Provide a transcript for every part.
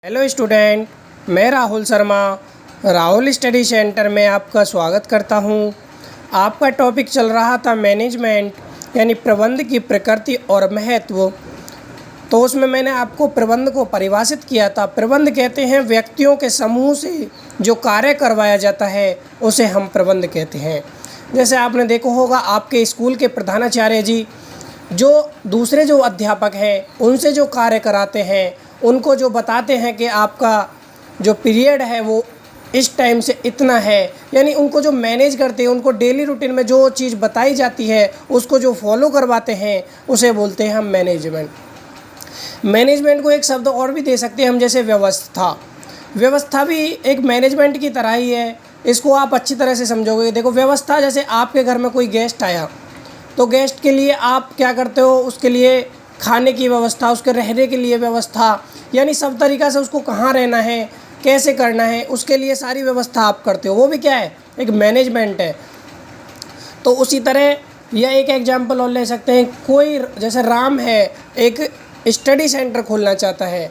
Hello student, मैं Rahul Sharma Rahul study centre में आपका स्वागत करता हूं। आपका टॉपिक चल रहा था मैनेजमेंट यानी प्रबंध की प्रकृति और महत्व। तो उसमें मैंने आपको प्रबंध को परिभाषित किया था। प्रबंध कहते हैं व्यक्तियों के समूह से जो कार्य करवाया जाता है उसे हम प्रबंध कहते हैं। जैसे आपने देखा होगा आपके स्कूल के प्रधानाचार्य जी जो दूसरे जो अध्यापक हैं उनसे जो कार्य कराते हैं, उनको जो बताते हैं कि आपका जो पीरियड है वो इस टाइम से इतना है, यानी उनको जो मैनेज करते हैं, उनको डेली रूटीन में जो चीज़ बताई जाती है उसको जो फॉलो करवाते हैं उसे बोलते हैं हम मैनेजमेंट। मैनेजमेंट को एक शब्द और भी दे सकते हैं हम, जैसे व्यवस्था। व्यवस्था भी एक मैनेजमेंट की तरह ही है। इसको आप अच्छी तरह से समझोगे। देखो, व्यवस्था जैसे आपके घर में कोई गेस्ट आया तो गेस्ट के लिए आप क्या करते हो, उसके लिए खाने की व्यवस्था, उसके रहने के लिए व्यवस्था, यानी सब तरीक़ा से उसको कहाँ रहना है, कैसे करना है, उसके लिए सारी व्यवस्था आप करते हो। वो भी क्या है, एक मैनेजमेंट है। तो उसी तरह यह एक एग्जांपल और ले सकते हैं। कोई जैसे राम है, एक स्टडी सेंटर खोलना चाहता है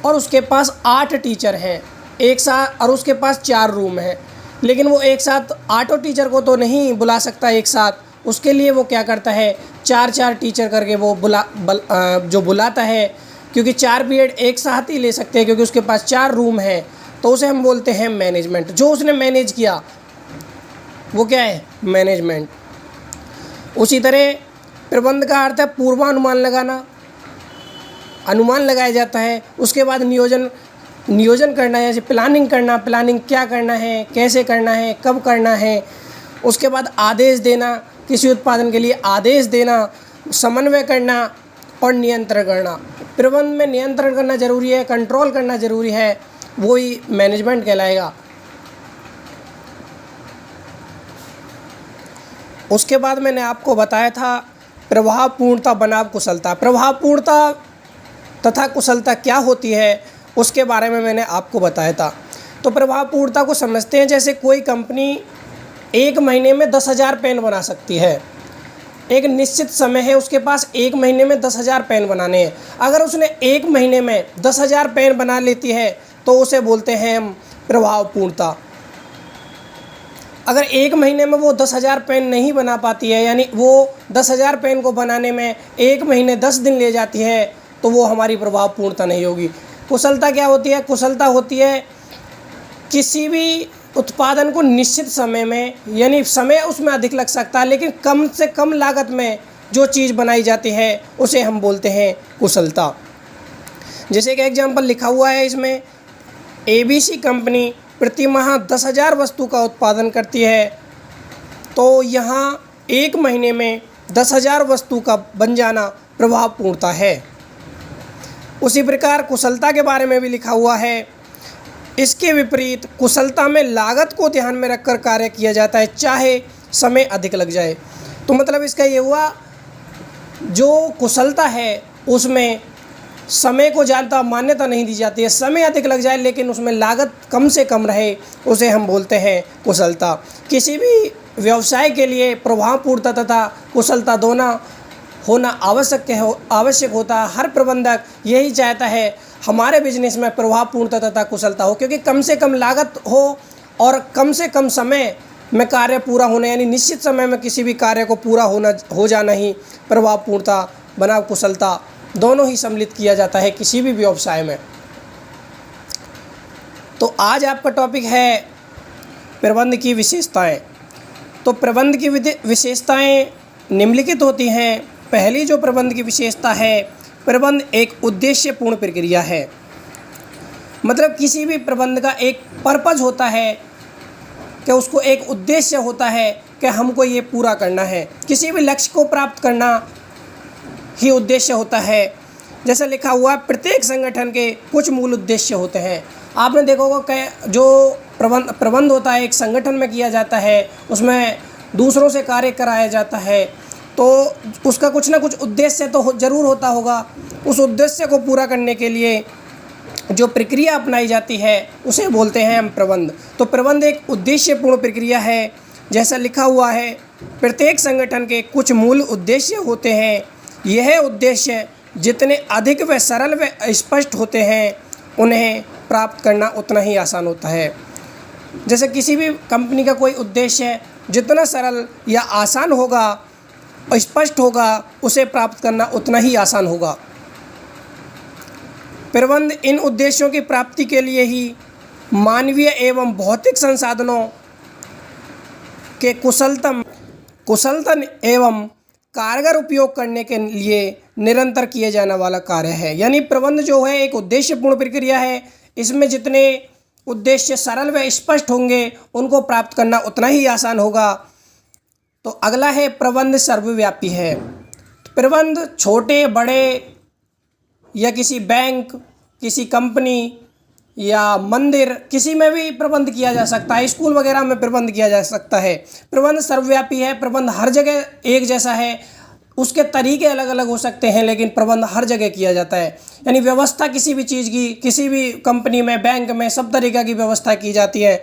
और उसके पास 8 टीचर हैं एक साथ, और उसके पास 4 रूम है, लेकिन वो एक साथ 8 टीचर को तो नहीं बुला सकता एक साथ। उसके लिए वो क्या करता है, 4-4 टीचर करके वो जो बुलाता है, क्योंकि 4 पीरियड एक साथ ही ले सकते हैं क्योंकि उसके पास 4 रूम है। तो उसे हम बोलते हैं मैनेजमेंट। जो उसने मैनेज किया वो क्या है, मैनेजमेंट। उसी तरह प्रबंध का अर्थ है पूर्वानुमान लगाना। अनुमान लगाया जाता है, उसके बाद नियोजन करना है, जैसे प्लानिंग करना, प्लानिंग क्या करना है, कैसे करना है, कब करना है। उसके बाद आदेश देना, किसी उत्पादन के लिए आदेश देना, समन्वय करना और नियंत्रण करना। प्रबंध में नियंत्रण करना जरूरी है, कंट्रोल करना जरूरी है, वो ही मैनेजमेंट कहलाएगा। उसके बाद मैंने आपको बताया था प्रभावपूर्णता बनाम कुशलता। प्रभावपूर्णता तथा कुशलता क्या होती है उसके बारे में मैंने आपको बताया था। तो प्रभावपूर्णता को समझते हैं। जैसे कोई कंपनी एक महीने में 10,000 पेन बना सकती है। एक निश्चित समय है, उसके पास एक महीने में 10,000 पेन बनाने हैं। अगर उसने एक महीने में 10,000 पेन बना लेती है तो उसे बोलते हैं हम प्रभावपूर्णता। अगर एक महीने में वो 10,000 पेन नहीं बना पाती है, यानी वो 10,000 पेन को बनाने में एक महीने 10 दिन ले जाती है, तो वो हमारी प्रभावपूर्णता नहीं होगी। कुशलता क्या होती है, कुशलता होती है किसी भी उत्पादन को निश्चित समय में, यानी समय उसमें अधिक लग सकता है लेकिन कम से कम लागत में जो चीज़ बनाई जाती है उसे हम बोलते हैं कुशलता। जैसे एक एग्जांपल लिखा हुआ है इसमें, ABC कंपनी प्रति माह 10,000 वस्तु का उत्पादन करती है, तो यहाँ एक महीने में 10,000 वस्तु का बन जाना प्रभावपूर्णता है। उसी प्रकार कुशलता के बारे में भी लिखा हुआ है। इसके विपरीत कुशलता में लागत को ध्यान में रखकर कार्य किया जाता है, चाहे समय अधिक लग जाए। तो मतलब इसका ये हुआ, जो कुशलता है उसमें समय को ज़्यादा मान्यता नहीं दी जाती है। समय अधिक लग जाए लेकिन उसमें लागत कम से कम रहे, उसे हम बोलते हैं कुशलता। किसी भी व्यवसाय के लिए प्रभावपूर्णता तथा कुशलता दोनों होना आवश्यक होता है। हर प्रबंधक यही चाहता है हमारे बिजनेस में प्रभावपूर्णता तथा कुशलता हो, क्योंकि कम से कम लागत हो और कम से कम समय में कार्य पूरा होना, यानी निश्चित समय में किसी भी कार्य को पूरा हो जाना ही प्रभावपूर्णता बनाम कुशलता दोनों ही सम्मिलित किया जाता है किसी भी व्यवसाय में। तो आज आपका टॉपिक है प्रबंध की विशेषताएं। तो प्रबंध की विशेषताएं निम्नलिखित होती हैं। पहली जो प्रबंध की विशेषता है, प्रबंध एक उद्देश्यपूर्ण प्रक्रिया है। मतलब किसी भी प्रबंध का एक पर्पज़ होता है कि उसको एक उद्देश्य होता है कि हमको ये पूरा करना है। किसी भी लक्ष्य को प्राप्त करना ही उद्देश्य होता है। जैसे लिखा हुआ है, प्रत्येक संगठन के कुछ मूल उद्देश्य होते हैं। आपने देखा होगा कि जो प्रबंध होता है एक संगठन में किया जाता है, उसमें दूसरों से कार्य कराया जाता है, तो उसका कुछ ना कुछ उद्देश्य तो ज़रूर होता होगा। उस उद्देश्य को पूरा करने के लिए जो प्रक्रिया अपनाई जाती है उसे बोलते हैं हम प्रबंध। तो प्रबंध एक उद्देश्यपूर्ण प्रक्रिया है। जैसा लिखा हुआ है, प्रत्येक संगठन के कुछ मूल उद्देश्य होते हैं। यह उद्देश्य जितने अधिक व सरल व स्पष्ट होते हैं उन्हें प्राप्त करना उतना ही आसान होता है। जैसे किसी भी कंपनी का कोई उद्देश्य जितना सरल या आसान होगा और स्पष्ट होगा, उसे प्राप्त करना उतना ही आसान होगा। प्रबंध इन उद्देश्यों की प्राप्ति के लिए ही मानवीय एवं भौतिक संसाधनों के कुशलतम एवं कारगर उपयोग करने के लिए निरंतर किए जाने वाला कार्य है। यानी प्रबंध जो है एक उद्देश्यपूर्ण प्रक्रिया है। इसमें जितने उद्देश्य सरल व स्पष्ट होंगे उनको प्राप्त करना उतना ही आसान होगा। तो अगला है प्रबंध सर्वव्यापी है। प्रबंध छोटे बड़े या किसी बैंक, किसी कंपनी या मंदिर, किसी में भी प्रबंध किया जा सकता है। स्कूल वगैरह में प्रबंध किया जा सकता है। प्रबंध सर्वव्यापी है। प्रबंध हर जगह एक जैसा है। उसके तरीके अलग अलग हो सकते हैं, लेकिन प्रबंध हर जगह किया जाता है। यानी व्यवस्था किसी भी चीज़ की, किसी भी कंपनी में, बैंक में, सब तरीक़ा की व्यवस्था की जाती है।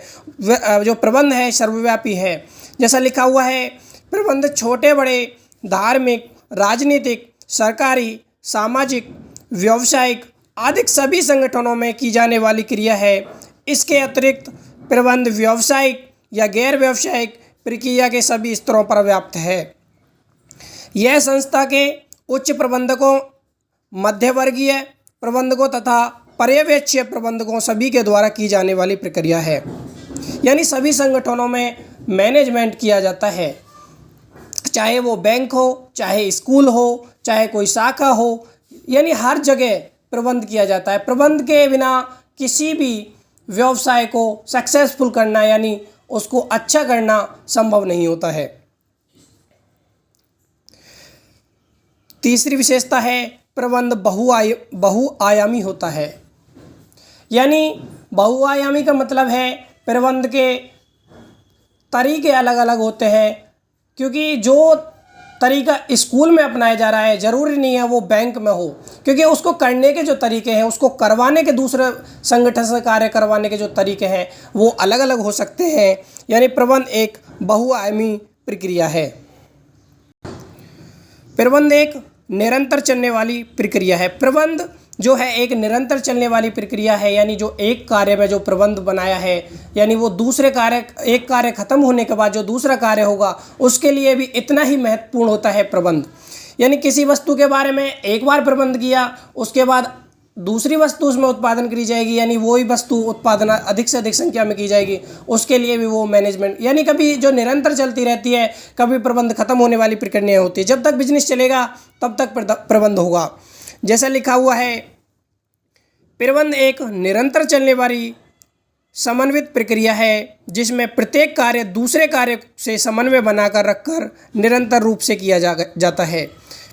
जो प्रबंध है सर्वव्यापी है। जैसा लिखा हुआ है, प्रबंध छोटे बड़े धार्मिक, राजनीतिक, सरकारी, सामाजिक, व्यावसायिक आदि सभी संगठनों में की जाने वाली क्रिया है। इसके अतिरिक्त प्रबंध व्यावसायिक या गैर व्यावसायिक प्रक्रिया के सभी स्तरों पर व्याप्त है। यह संस्था के उच्च प्रबंधकों, मध्यवर्गीय प्रबंधकों तथा पर्यवेक्षीय प्रबंधकों सभी के द्वारा की जाने वाली प्रक्रिया है। यानी सभी संगठनों में मैनेजमेंट किया जाता है, चाहे वो बैंक हो, चाहे स्कूल हो, चाहे कोई शाखा हो, यानी हर जगह प्रबंध किया जाता है। प्रबंध के बिना किसी भी व्यवसाय को सक्सेसफुल करना, यानी उसको अच्छा करना संभव नहीं होता है। तीसरी विशेषता है प्रबंध बहुआयामी होता है। यानी बहुआयामी का मतलब है प्रबंध के तरीके अलग अलग होते हैं, क्योंकि जो तरीका स्कूल में अपनाया जा रहा है ज़रूरी नहीं है वो बैंक में हो, क्योंकि उसको करने के जो तरीके हैं, उसको करवाने के, दूसरे संगठन से कार्य करवाने के जो तरीके हैं वो अलग अलग हो सकते हैं। यानी प्रबंध एक बहुआयामी प्रक्रिया है। प्रबंध एक निरंतर चलने वाली प्रक्रिया है। प्रबंध जो है एक निरंतर चलने वाली प्रक्रिया है। यानी जो एक कार्य में जो प्रबंध बनाया है, यानी वो दूसरे कार्य, एक कार्य खत्म होने के बाद जो दूसरा कार्य होगा उसके लिए भी इतना ही महत्वपूर्ण होता है प्रबंध। यानी किसी वस्तु के बारे में एक बार प्रबंध किया, उसके बाद दूसरी वस्तु उसमें उत्पादन करी जाएगी, यानी वही वस्तु उत्पादन अधिक से अधिक संख्या में की जाएगी, उसके लिए भी वो मैनेजमेंट, यानी कभी जो निरंतर चलती रहती है, कभी प्रबंध खत्म होने वाली प्रक्रिया होती है। जब तक बिजनेस चलेगा तब तक प्रबंध होगा। जैसा लिखा हुआ है, प्रबंध एक निरंतर चलने वाली समन्वित प्रक्रिया है जिसमें प्रत्येक कार्य दूसरे कार्य से समन्वय बनाकर रखकर निरंतर रूप से किया जाता है।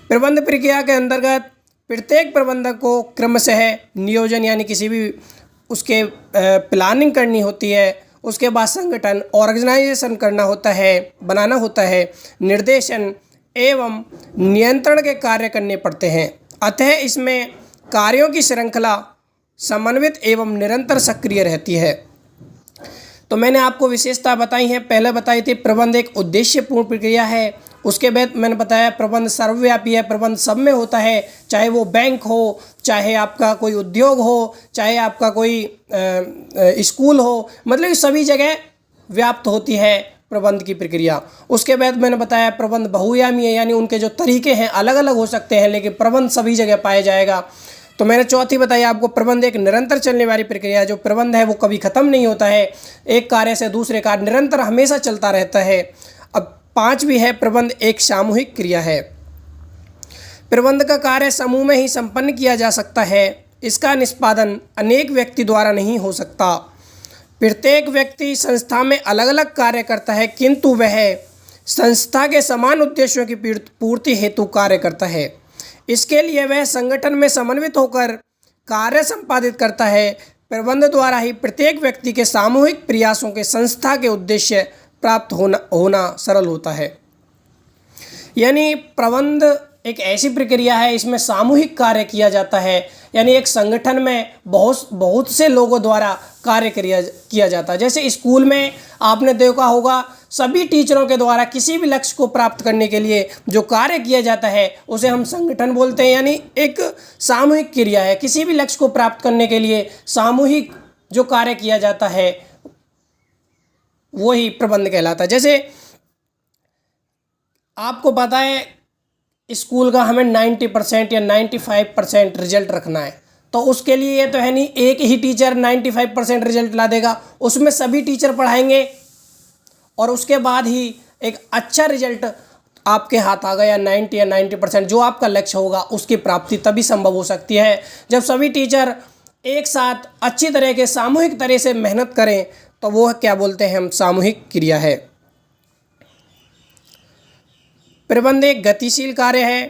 प्रबंध प्रक्रिया के अंतर्गत प्रत्येक प्रबंधक को क्रमशः नियोजन, यानी किसी भी उसके प्लानिंग करनी होती है, उसके बाद संगठन ऑर्गेनाइजेशन करना होता है, बनाना होता है, निर्देशन एवं नियंत्रण के कार्य करने पड़ते हैं। अतः इसमें कार्यों की श्रृंखला समन्वित एवं निरंतर सक्रिय रहती है। तो मैंने आपको विशेषता बताई हैं। पहले बताई थी प्रबंध एक उद्देश्यपूर्ण प्रक्रिया है, उसके बाद मैंने बताया प्रबंध सर्वव्यापी है। प्रबंध सब में होता है, चाहे वो बैंक हो, चाहे आपका कोई उद्योग हो, चाहे आपका कोई स्कूल हो, मतलब सभी जगह व्याप्त होती है प्रबंध की प्रक्रिया। उसके बाद मैंने बताया प्रबंध बहुआयामी है, यानी उनके जो तरीके हैं अलग अलग हो सकते हैं, लेकिन प्रबंध सभी जगह पाया जाएगा। तो मैंने चौथी बताई आपको, प्रबंध एक निरंतर चलने वाली प्रक्रिया है। जो प्रबंध है वो कभी ख़त्म नहीं होता है, एक कार्य से दूसरे कार्य निरंतर हमेशा चलता रहता है। अब पांचवी है, प्रबंध एक सामूहिक क्रिया है। प्रबंध का कार्य समूह में ही संपन्न किया जा सकता है। इसका निष्पादन अनेक व्यक्ति द्वारा नहीं हो सकता। प्रत्येक व्यक्ति संस्था में अलग अलग कार्य करता है, किंतु वह संस्था के समान उद्देश्यों की पूर्ति हेतु कार्य करता है। इसके लिए वह संगठन में समन्वित होकर कार्य संपादित करता है। प्रबंध द्वारा ही प्रत्येक व्यक्ति के सामूहिक प्रयासों के संस्था के उद्देश्य प्राप्त होना सरल होता है। यानी प्रबंध एक ऐसी प्रक्रिया है, इसमें सामूहिक कार्य किया जाता है। यानी एक संगठन में बहुत से लोगों द्वारा कार्य किया जाता है। जैसे स्कूल में आपने देखा होगा, सभी टीचरों के द्वारा किसी भी लक्ष्य को प्राप्त करने के लिए जो कार्य किया जाता है उसे हम संगठन बोलते हैं। यानी एक सामूहिक क्रिया है, किसी भी लक्ष्य को प्राप्त करने के लिए सामूहिक जो कार्य किया जाता है वो ही प्रबंध कहलाता है। जैसे आपको पता है स्कूल का हमें 90% या 95% रिजल्ट रखना है, तो उसके लिए ये तो है नहीं एक ही टीचर 95% रिजल्ट ला देगा, उसमें सभी टीचर पढ़ाएंगे और उसके बाद ही एक अच्छा रिजल्ट आपके हाथ आ गया 90 या 90%, जो आपका लक्ष्य होगा उसकी प्राप्ति तभी संभव हो सकती है जब सभी टीचर एक साथ अच्छी तरह के सामूहिक तरह से मेहनत करें, तो वो क्या बोलते हैं हम, सामूहिक क्रिया है। प्रबंध एक गतिशील कार्य है।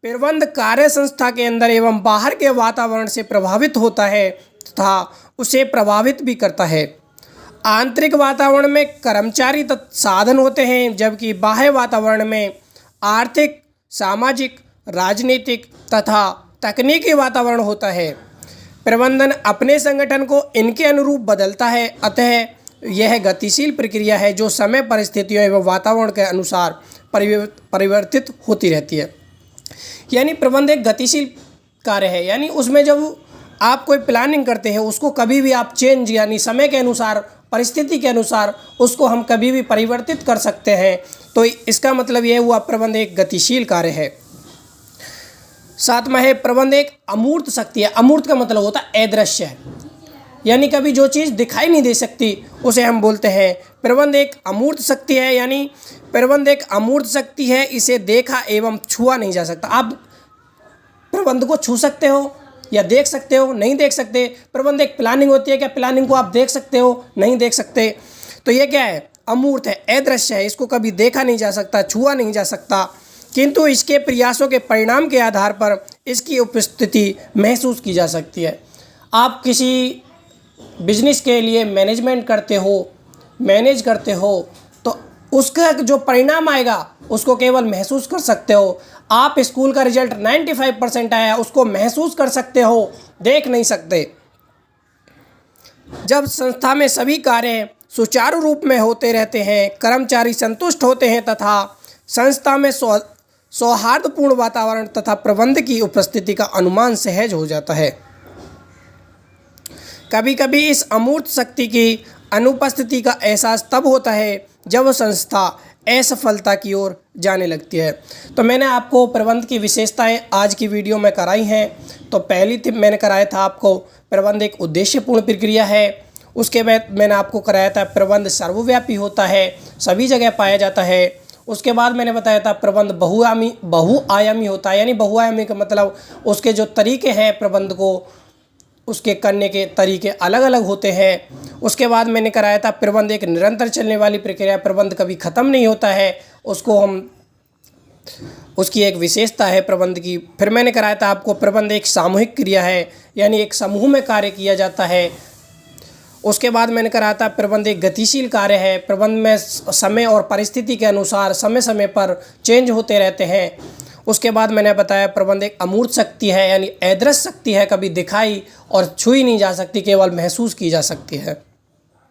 प्रबंध कार्य संस्था के अंदर एवं बाहर के वातावरण से प्रभावित होता है तथा उसे प्रभावित भी करता है। आंतरिक वातावरण में कर्मचारी तथा साधन होते हैं, जबकि बाह्य वातावरण में आर्थिक, सामाजिक, राजनीतिक तथा तकनीकी वातावरण होता है। प्रबंधन अपने संगठन को इनके अनुरूप बदलता है, अतः यह गतिशील प्रक्रिया है जो समय, परिस्थितियों एवं वातावरण के अनुसार परिवर्तित होती रहती है। यानी प्रबंध एक गतिशील कार्य है, यानी उसमें जब आप कोई प्लानिंग करते हैं उसको कभी भी आप चेंज यानी समय के अनुसार, परिस्थिति के अनुसार उसको हम कभी भी परिवर्तित कर सकते हैं। तो इसका मतलब यह हुआ प्रबंध एक गतिशील कार्य है। सातवां है प्रबंध एक अमूर्त शक्ति है। अमूर्त का मतलब होता है अदृश्य है, यानी कभी जो चीज़ दिखाई नहीं दे सकती उसे हम बोलते हैं प्रबंध एक अमूर्त शक्ति है। यानी प्रबंध एक अमूर्त शक्ति है, इसे देखा एवं छुआ नहीं जा सकता। आप प्रबंध को छू सकते हो या देख सकते हो, नहीं देख सकते। प्रबंध एक प्लानिंग होती है, क्या प्लानिंग को आप देख सकते हो, नहीं देख सकते। तो ये क्या है, अमूर्त है, अदृश्य है, इसको कभी देखा नहीं जा सकता, छुआ नहीं जा सकता, किंतु इसके प्रयासों के परिणाम के आधार पर इसकी उपस्थिति महसूस की जा सकती है। आप किसी बिजनेस के लिए मैनेज करते हो तो उसका जो परिणाम आएगा उसको केवल महसूस कर सकते हो। आप स्कूल का रिजल्ट 95% आया, उसको महसूस कर सकते हो, देख नहीं सकते। जब संस्था में सभी कार्य सुचारू रूप में होते रहते हैं, कर्मचारी संतुष्ट होते हैं तथा संस्था में सौहार्दपूर्ण वातावरण तथा प्रबंध की उपस्थिति का अनुमान सहज हो जाता है। कभी कभी इस अमूर्त शक्ति की अनुपस्थिति का एहसास तब होता है जब संस्था असफलता की ओर जाने लगती है। तो मैंने आपको प्रबंध की विशेषताएं आज की वीडियो में कराई हैं। तो पहली टिप मैंने कराया था आपको प्रबंध एक उद्देश्यपूर्ण प्रक्रिया है। उसके बाद मैंने आपको कराया था प्रबंध सर्वव्यापी होता है, सभी जगह पाया जाता है। उसके बाद मैंने बताया था प्रबंध बहुआयामी होता है, यानी बहुआयामी का मतलब उसके जो तरीके हैं प्रबंध को उसके करने के तरीके अलग अलग होते हैं। उसके बाद मैंने कराया था प्रबंध एक निरंतर चलने वाली प्रक्रिया, प्रबंध कभी ख़त्म नहीं होता है, उसकी एक विशेषता है प्रबंध की। फिर मैंने कराया था आपको प्रबंध एक सामूहिक क्रिया है, यानी एक समूह में कार्य किया जाता है। उसके बाद मैंने कराया था प्रबंध एक गतिशील कार्य है, प्रबंध में समय और परिस्थिति के अनुसार समय समय पर चेंज होते रहते हैं। उसके बाद मैंने बताया प्रबंध एक अमूर्त शक्ति है, यानी अदृश्य शक्ति है, कभी दिखाई और छुई नहीं जा सकती, केवल महसूस की जा सकती है।